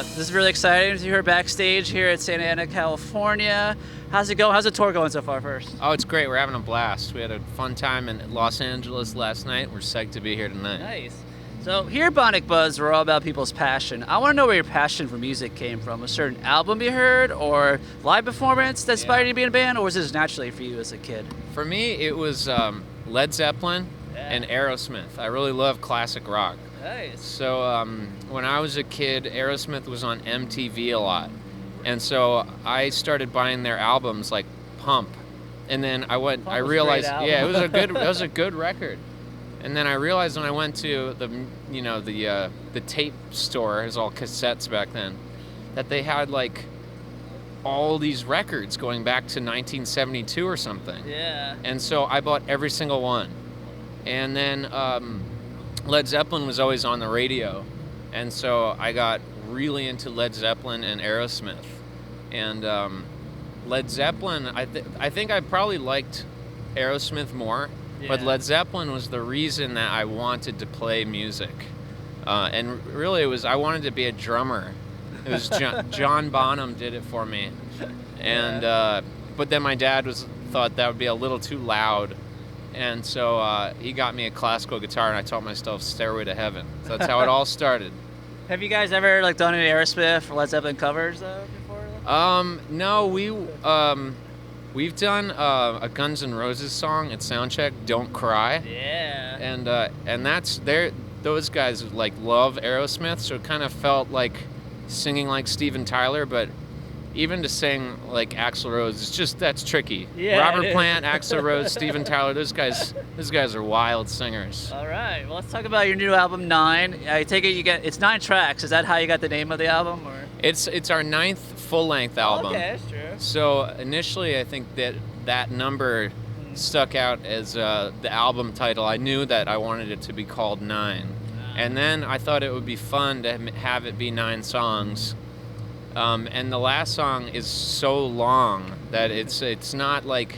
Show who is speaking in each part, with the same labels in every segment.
Speaker 1: This is really exciting. You're backstage here at Santa Ana, California. How's it going? How's the tour going so far first?
Speaker 2: Oh, it's great. We're having a blast. We had a fun time in Los Angeles last night. We're psyched to be here tonight.
Speaker 1: Nice. So here at Bionic Buzz, we're all about people's passion. I want to know where your passion for music came from. A certain album you heard or live performance that inspired you to be in a band, or was this naturally for you as a kid?
Speaker 2: For me, it was Led Zeppelin and Aerosmith. I really love classic rock.
Speaker 1: Nice.
Speaker 2: So when I was a kid, Aerosmith was on MTV a lot. And so I started buying their albums like Pump. And then I realized, yeah, it was a good record. And then I realized when I went to the tape store, it was all cassettes back then, that they had like all these records going back to 1972 or something.
Speaker 1: Yeah.
Speaker 2: And so I bought every single one. And then Led Zeppelin was always on the radio. And so I got really into Led Zeppelin and Aerosmith. And Led Zeppelin, I think I probably liked Aerosmith more. Yeah. But Led Zeppelin was the reason that I wanted to play music. And really I wanted to be a drummer. It was John Bonham did it for me. And but then my dad thought that would be a little too loud. And so he got me a classical guitar, and I taught myself Stairway to Heaven. So that's how it all started.
Speaker 1: Have you guys ever done any Aerosmith or Led Zeppelin covers before?
Speaker 2: No, we've done a Guns N' Roses song at Soundcheck, "Don't Cry."
Speaker 1: Yeah.
Speaker 2: And that's those guys love Aerosmith, so it kind of felt like singing like Steven Tyler, but even to sing like Axl Rose, that's tricky.
Speaker 1: Yeah,
Speaker 2: Robert Plant, Axl Rose, Steven Tyler, those guys are wild singers.
Speaker 1: All right, well, let's talk about your new album, 9. I take it it's 9 tracks. Is that how you got the name of the album, or?
Speaker 2: It's our 9th full-length album.
Speaker 1: Okay, that's true.
Speaker 2: So initially, I think that number stuck out as the album title. I knew that I wanted it to be called 9. And then I thought it would be fun to have it be 9 songs. And the last song is so long that it's not like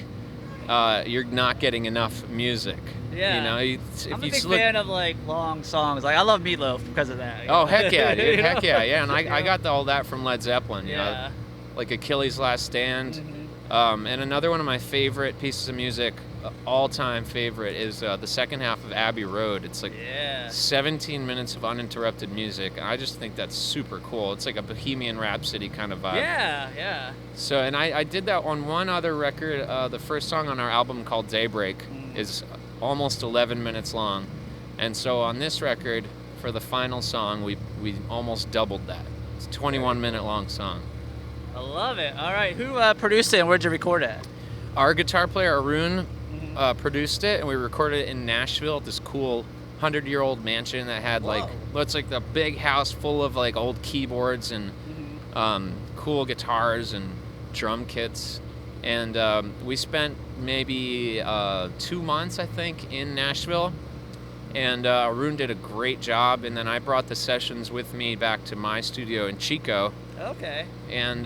Speaker 2: you're not getting enough music.
Speaker 1: Yeah. I'm a big fan of long songs. I love Meatloaf because of that.
Speaker 2: Oh, heck yeah, dude. Heck yeah. And I got all that from Led Zeppelin. You know? Like Achilles' Last Stand. Mm-hmm. And another one of my favorite pieces of music, all-time favorite, is the second half of Abbey Road. It's 17 minutes of uninterrupted music. And I just think that's super cool. It's like a Bohemian Rhapsody kind of vibe.
Speaker 1: Yeah.
Speaker 2: So, and I did that on one other record. The first song on our album, called Daybreak, is almost 11 minutes long. And so on this record, for the final song, we almost doubled that. It's a 21-minute long song.
Speaker 1: I love it. All right, who produced it and where'd you record it?
Speaker 2: Our guitar player, Arun, produced it, and we recorded it in Nashville at this cool 100-year-old mansion that had it's like the big house full of old keyboards and cool guitars and drum kits. And we spent maybe 2 months, I think, in Nashville. And Arun did a great job, and then I brought the sessions with me back to my studio in Chico.
Speaker 1: Okay.
Speaker 2: And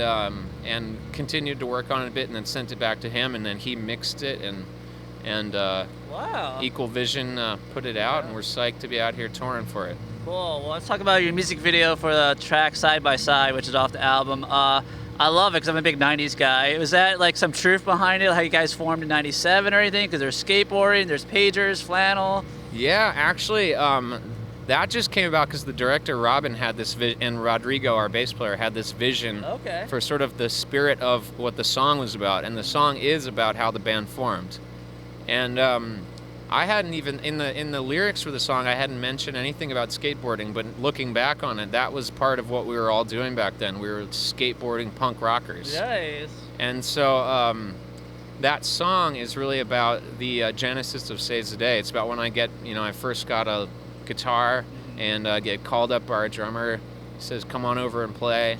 Speaker 2: continued to work on it a bit, and then sent it back to him, and then he mixed it, and
Speaker 1: wow.
Speaker 2: Equal Vision put it out, and we're psyched to be out here touring for it.
Speaker 1: Cool. Well, let's talk about your music video for the track Side by Side, which is off the album. I love it because I'm a big 90s guy. Was that some truth behind it, how you guys formed in 97 or anything? Because there's skateboarding, there's pagers, flannel.
Speaker 2: Yeah, actually, that just came about because the director, Robin, had this vision, and Rodrigo, our bass player, had this vision for sort of the spirit of what the song was about. And the song is about how the band formed. And I hadn't even, in the lyrics for the song, I hadn't mentioned anything about skateboarding, but looking back on it, that was part of what we were all doing back then. We were skateboarding punk rockers.
Speaker 1: Nice.
Speaker 2: And so that song is really about the genesis of Saves the Day. It's about when I first got a guitar and get called up by our drummer. He says, come on over and play.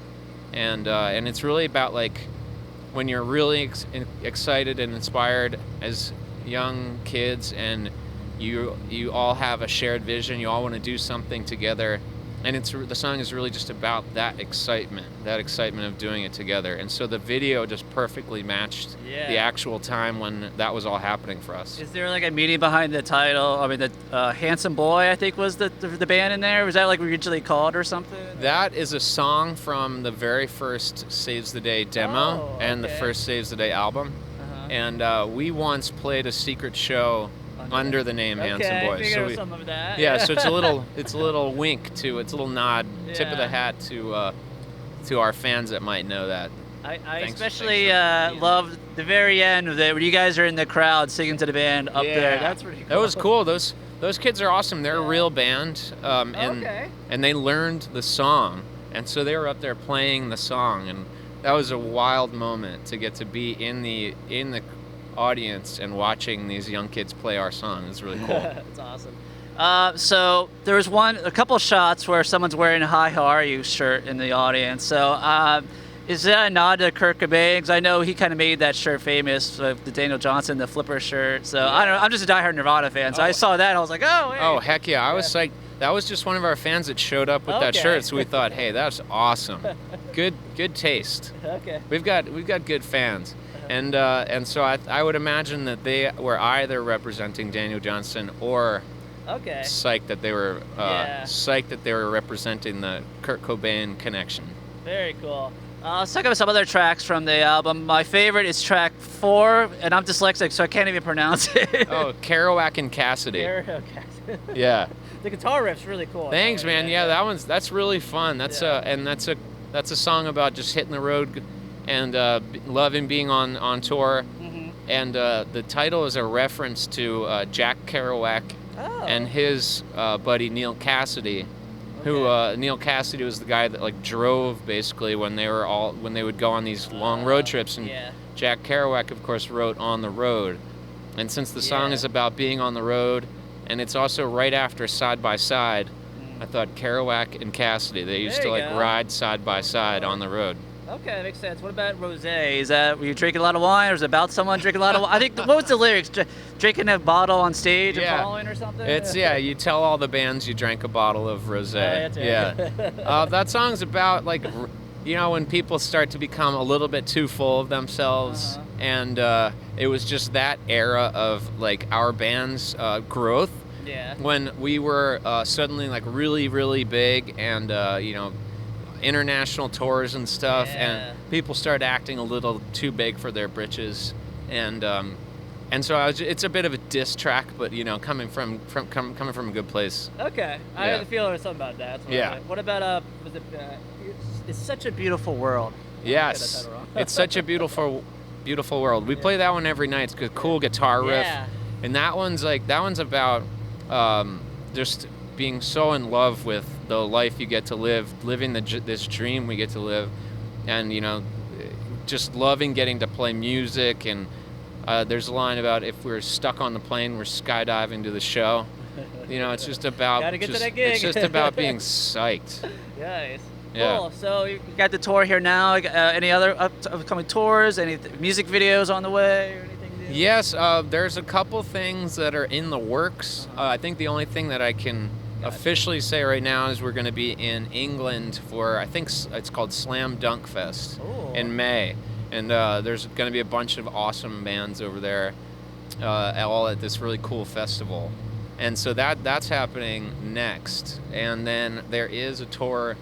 Speaker 2: And it's really about when you're really excited and inspired as young kids, and you all have a shared vision, you all want to do something together, and the song is really just about that excitement of doing it together. And so the video just perfectly matched the actual time when that was all happening for us.
Speaker 1: Is there like a meaning behind the title? I mean, the Handsome Boy, I think, was the band in there. Was that like originally called or something?
Speaker 2: That is a song from the very first Saves the Day demo and the first Saves the Day album. And we once played a secret show under the name Handsome Boy.
Speaker 1: So some of that.
Speaker 2: Yeah, so it's a little wink to, it's a little nod, tip of the hat to our fans that might know that.
Speaker 1: I especially loved the very end of it, when you guys are in the crowd singing to the band up there. That's pretty cool.
Speaker 2: That was cool. Those kids are awesome. They're a real band, and they learned the song, and so they were up there playing the song, and that was a wild moment to get to be in the audience and watching these young kids play our song. It's really cool.
Speaker 1: That's awesome. So there was a couple shots where someone's wearing a "Hi, how are you" shirt in the audience. So is that a nod to Kirko Bangz? I know he kind of made that shirt famous, the Daniel Johnston, the flipper shirt. So I don't know. I'm just a diehard Nirvana fan. So I saw that and I was like, oh, hey.
Speaker 2: Oh, heck yeah. I was psyched. That was just one of our fans that showed up with that shirt, so we thought, hey, that's awesome. Good taste.
Speaker 1: Okay.
Speaker 2: We've got good fans. And so I would imagine that they were either representing Daniel Johnston or psyched that they were representing the Kurt Cobain connection.
Speaker 1: Very cool. Let's talk about some other tracks from the album. My favorite is track 4, and I'm dyslexic, so I can't even pronounce it.
Speaker 2: Oh, Kerouac and Cassidy.
Speaker 1: Kerouac Cassidy.
Speaker 2: Yeah.
Speaker 1: The guitar riff's really cool.
Speaker 2: Thanks, man. Yeah, that's really fun. That's a song about just hitting the road and loving being on tour. Mm-hmm. And the title is a reference to Jack Kerouac and his buddy Neil Cassidy. Who Neil Cassidy was the guy that like drove basically when they would go on these long road trips, and Jack Kerouac of course wrote On the Road. And since the song is about being on the road, and it's also right after Side by Side, I thought Kerouac and Cassidy, they used to ride side by side on the road.
Speaker 1: Okay, that makes sense. What about rosé? Is that, were you drinking a lot of wine, or is it about someone drinking a lot of wine? I think, what was the lyrics? Drinking a bottle on stage and falling or something?
Speaker 2: It's, you tell all the bands you drank a bottle of rosé. That song's about, like, you know, when people start to become a little bit too full of themselves. And it was just that era of, like, our band's growth.
Speaker 1: Yeah.
Speaker 2: When we were suddenly, like, really, really big and, you know, international tours and stuff, and people started acting a little too big for their britches, and so it's a bit of a diss track, but you know, coming from a good place.
Speaker 1: Okay, I have a feeling there's something about that. What about was it? It's such a beautiful world.
Speaker 2: Yes, it's such a beautiful world. We play that one every night. It's a cool guitar riff, and that one's about just being so in love with the life you get to live, living this dream we get to live, and you know, just loving getting to play music. And there's a line about if we're stuck on the plane, we're skydiving to the show. You know, it's just about
Speaker 1: to that gig.
Speaker 2: It's just about being psyched.
Speaker 1: Nice.
Speaker 2: Yeah.
Speaker 1: Cool. So you got the tour here now. Any other upcoming tours? Any music videos on the way or anything new?
Speaker 2: Yes, there's a couple things that are in the works. I think the only thing that I can officially say right now is we're going to be in England for, I think it's called Slam Dunk Fest in May, and there's going to be a bunch of awesome bands over there, all at this really cool festival, and so that's happening next. And then there is a tour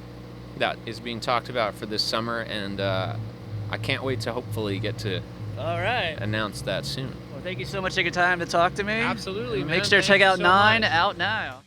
Speaker 2: that is being talked about for this summer, and I can't wait to hopefully get to announce that soon.
Speaker 1: Well, thank you so much for taking time to talk to me.
Speaker 2: Absolutely, man.
Speaker 1: Make sure to check out 9 out now.